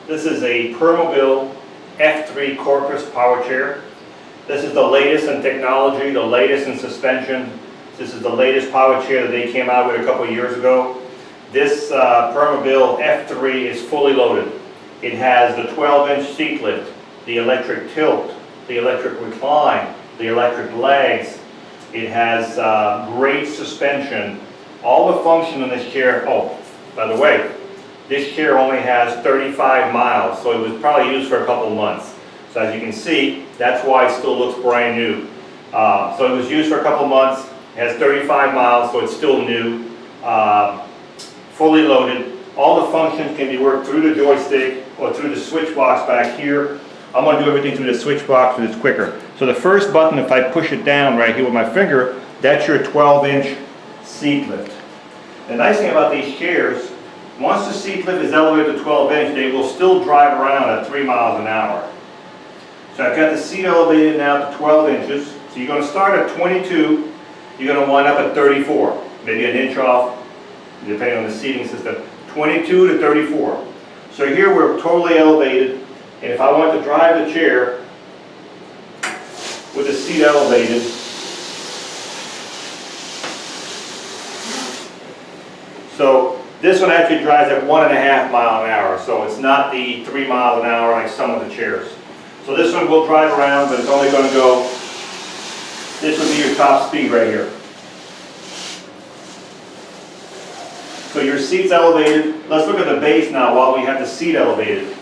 This is a Permobil F3 Corpus power chair. This is the latest in technology, the latest in suspension. This is the latest power chair that they came out with a couple of years ago. This Permobil F3 is fully loaded. It has the 12-inch seat lift, the electric tilt, the electric recline, the electric legs. It has great suspension. All the function in this chair, oh, by the way, this chair only has 35 miles, so it was probably used for a couple of months. So as you can see, that's why it still looks brand new. So it was used for a couple of months, it has 35 miles, so it's still new, fully loaded. All the functions can be worked through the joystick or through the switch box back here. I'm going to do everything through the switch box because it's quicker. So the first button, if I push it down right here with my finger, that's your 12-inch seat lift. The nice thing about these chairs, once the seat lift is elevated to 12-inch, they will still drive around at 3 miles an hour. So I've got the seat elevated now to 12 inches. So you're going to start at 22, you're going to wind up at 34, maybe an inch off, depending on the seating system. 22 to 34. So here we're totally elevated, and if I want to drive the chair with the seat elevated, so this one actually drives at 1.5 miles an hour, so it's not the 3 miles an hour like some of the chairs. So this one will drive around, but it's only going to go, this would be your top speed right here. So your seat's elevated. Let's look at the base now while we have the seat elevated.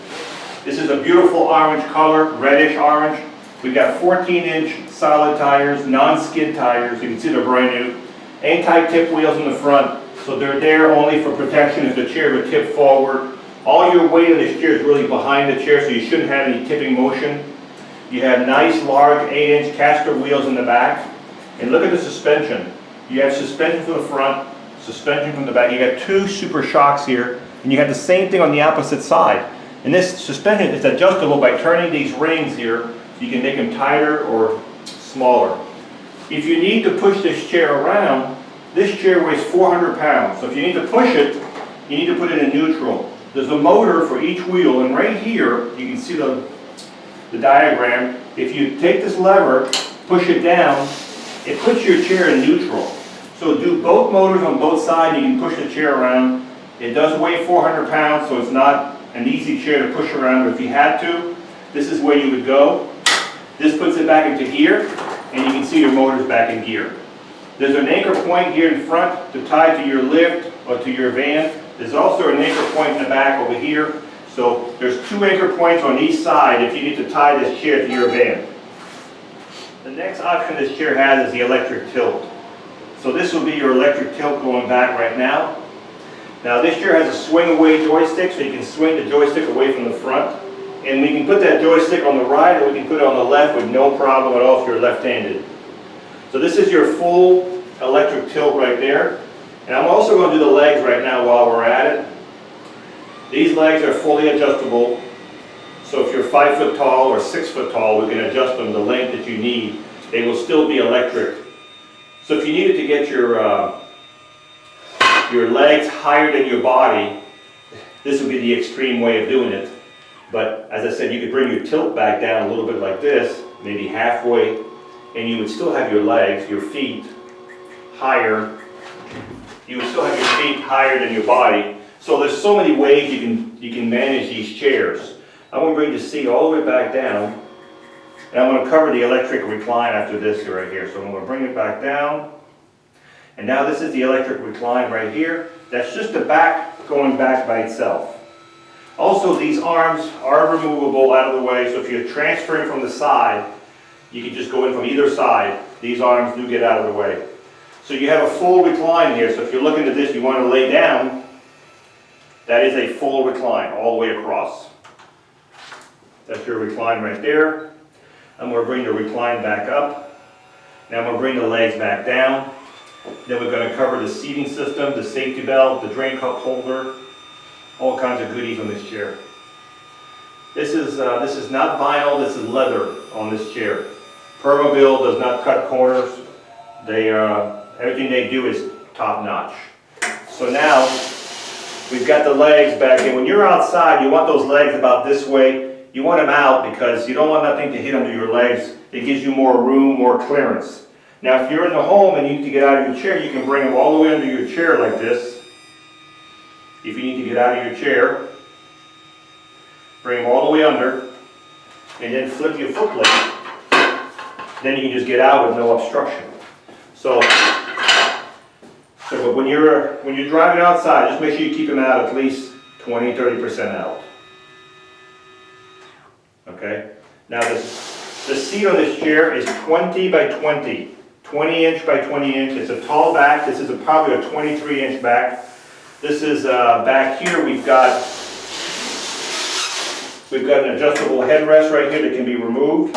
This is a beautiful orange color, reddish orange. We've got 14-inch solid tires, non-skid tires. You can see they're brand new. Anti-tip wheels in the front. So they're there only for protection if the chair would tip forward. All your weight of this chair is really behind the chair, so you shouldn't have any tipping motion. You have nice, large 8-inch caster wheels in the back. And look at the suspension. You have suspension from the front, suspension from the back. You got 2 super shocks here, and you have the same thing on the opposite side. And this suspension is adjustable by turning these rings here, so you can make them tighter or smaller. If you need to push this chair around, this chair weighs 400 pounds. So if you need to push it, you need to put it in neutral. There's a motor for each wheel, and right here, you can see the diagram. If you take this lever, push it down, it puts your chair in neutral. So do both motors on both sides, you can push the chair around. It does weigh 400 pounds, so it's not an easy chair to push around, but if you had to, this is where you would go. This puts it back into gear, and you can see your motor's back in gear. There's an anchor point here in front to tie to your lift or to your van. There's also an anchor point in the back over here. So there's 2 anchor points on each side if you need to tie this chair to your van. The next option this chair has is the electric tilt. So this will be your electric tilt going back right now. Now this chair has a swing away joystick, so you can swing the joystick away from the front. And we can put that joystick on the right, or we can put it on the left with no problem at all if you're left-handed. So this is your full electric tilt right there. And I'm also going to do the legs right now while we're at it. These legs are fully adjustable. So if you're 5 foot tall or 6 foot tall, we can adjust them the length that you need. They will still be electric. So if you needed to get your legs higher than your body, this would be the extreme way of doing it. But as I said, you could bring your tilt back down a little bit like this, maybe halfway, and you would still have your legs, your feet higher. You would still have your feet higher than your body. So there's so many ways you can manage these chairs. I'm going to bring the seat all the way back down, and I'm going to cover the electric recline after this right here. So I'm going to bring it back down. And now this is the electric recline right here. That's just the back going back by itself. Also, these arms are removable out of the way, so if you're transferring from the side, you can just go in from either side. These arms do get out of the way. So you have a full recline here, so if you're looking at this, you want to lay down, that is a full recline all the way across. That's your recline right there. I'm going to bring the recline back up. Now I'm going to bring the legs back down. Then we're going to cover the seating system, the safety belt, the drain cup holder, all kinds of goodies on this chair. This is not vinyl, this is leather on this chair. Permobil does not cut corners. Everything they do is top notch. So now We've got the legs back in. When you're outside, you want those legs about this way. You want them out because you don't want nothing to hit under your legs. It gives you more room, more clearance. Now, if you're in the home and you need to get out of your chair, you can bring them all the way under your chair like this. If you need to get out of your chair, bring them all the way under, and then flip your foot plate. Then you can just get out with no obstruction. But when you're driving outside, just make sure you keep them out at least 20–30% out. Okay? Now the seat on this chair is 20 by 20. 20 inch by 20 inch. It's a tall back. This is probably a 23 inch back. This is back here we've got an adjustable headrest right here that can be removed.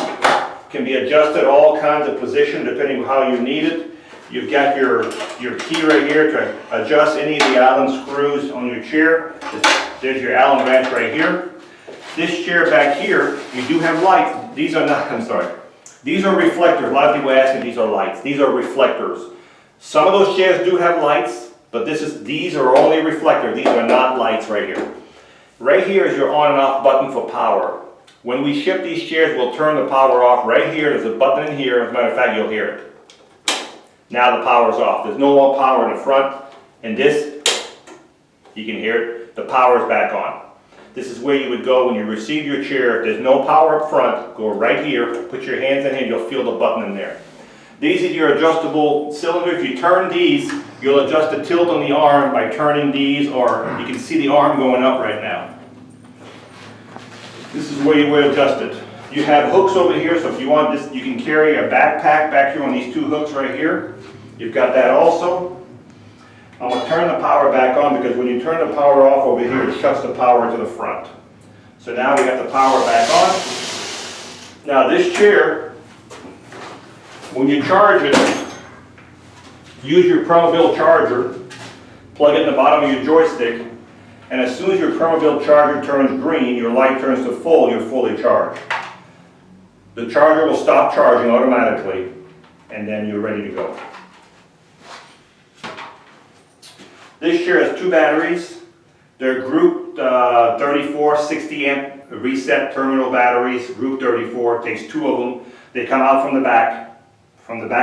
Can be adjusted all kinds of positions depending on how you need it. You've got your key right here to adjust any of the Allen screws on your chair. There's your Allen wrench right here. This chair back here, you do have lights. These are not, I'm sorry. These are reflectors. A lot of people ask me, these are lights. These are reflectors. Some of those chairs do have lights, but these are only reflectors. These are not lights right here. Right here is your on and off button for power. When we ship these chairs, we'll turn the power off. Right here, there's a button in here. As a matter of fact, you'll hear it. Now the power's off. There's no more power in the front. And this, you can hear it, the power's back on. This is where you would go when you receive your chair. If there's no power up front, go right here, put your hands in here, you'll feel the button in there. These are your adjustable cylinder. If you turn these, you'll adjust the tilt on the arm by turning these, or you can see the arm going up right now. This is where you would adjust it. You have hooks over here, so if you want this, you can carry a backpack back here on these two hooks right here. You've got that also. I'm going to turn the power back on because when you turn the power off over here, it shuts the power to the front. So now we got the power back on. Now this chair, when you charge it, use your Permobil charger, plug it in the bottom of your joystick, and as soon as your Permobil charger turns green, your light turns to full, you're fully charged. The charger will stop charging automatically, and then you're ready to go. This chair has two batteries. They're group 34 60 amp reset terminal batteries. Group 34 takes two of them. They come out from the back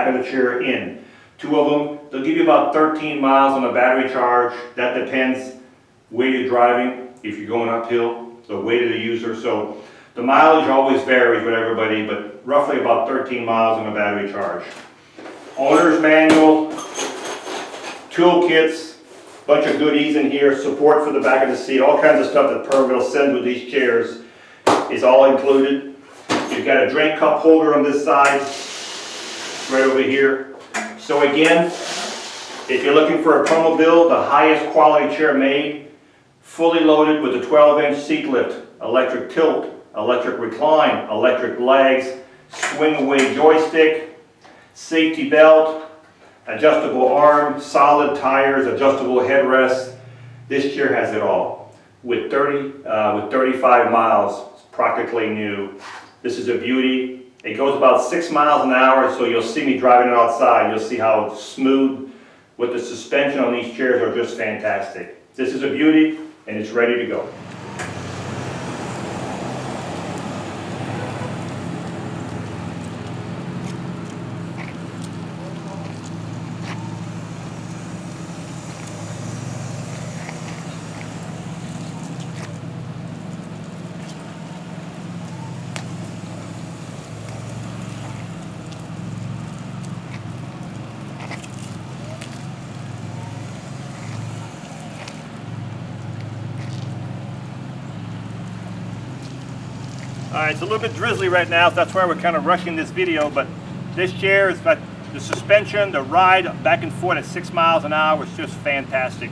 of the chair in. Two of them. They'll give you about 13 miles on a battery charge. That depends where you're driving. If you're going uphill, the weight of the user. So the mileage always varies with everybody, but roughly about 13 miles on a battery charge. Owner's manual, toolkits. Bunch of goodies in here, support for the back of the seat, all kinds of stuff that Permobil sends with these chairs is all included. You've got a drink cup holder on this side, right over here. So again, if you're looking for a Permobil, the highest quality chair made, fully loaded with a 12-inch seat lift, electric tilt, electric recline, electric legs, swing away joystick, safety belt, adjustable arm, solid tires, adjustable headrest. This chair has it all. With 35 miles, it's practically new. This is a beauty. It goes about 6 miles an hour, so you'll see me driving it outside. You'll see how it's smooth. With the suspension on these chairs are just fantastic. This is a beauty, and it's ready to go. Alright, it's a little bit drizzly right now, so that's why we're kind of rushing this video, but this chair has got the suspension, the ride back and forth at 6 miles an hour was just fantastic.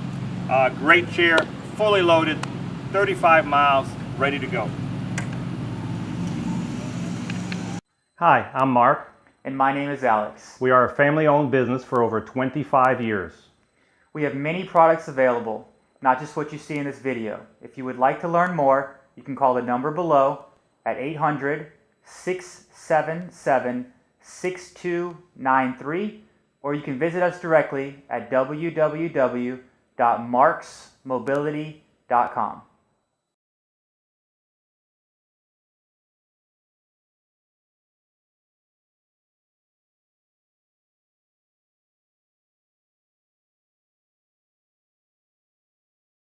Great chair, fully loaded, 35 miles, ready to go. Hi, I'm Mark. And my name is Alex. We are a family-owned business for over 25 years. We have many products available, not just what you see in this video. If you would like to learn more, you can call the number below at 800-677-6293, or you can visit us directly at www.marcsmotorsports.com. Mobility.com.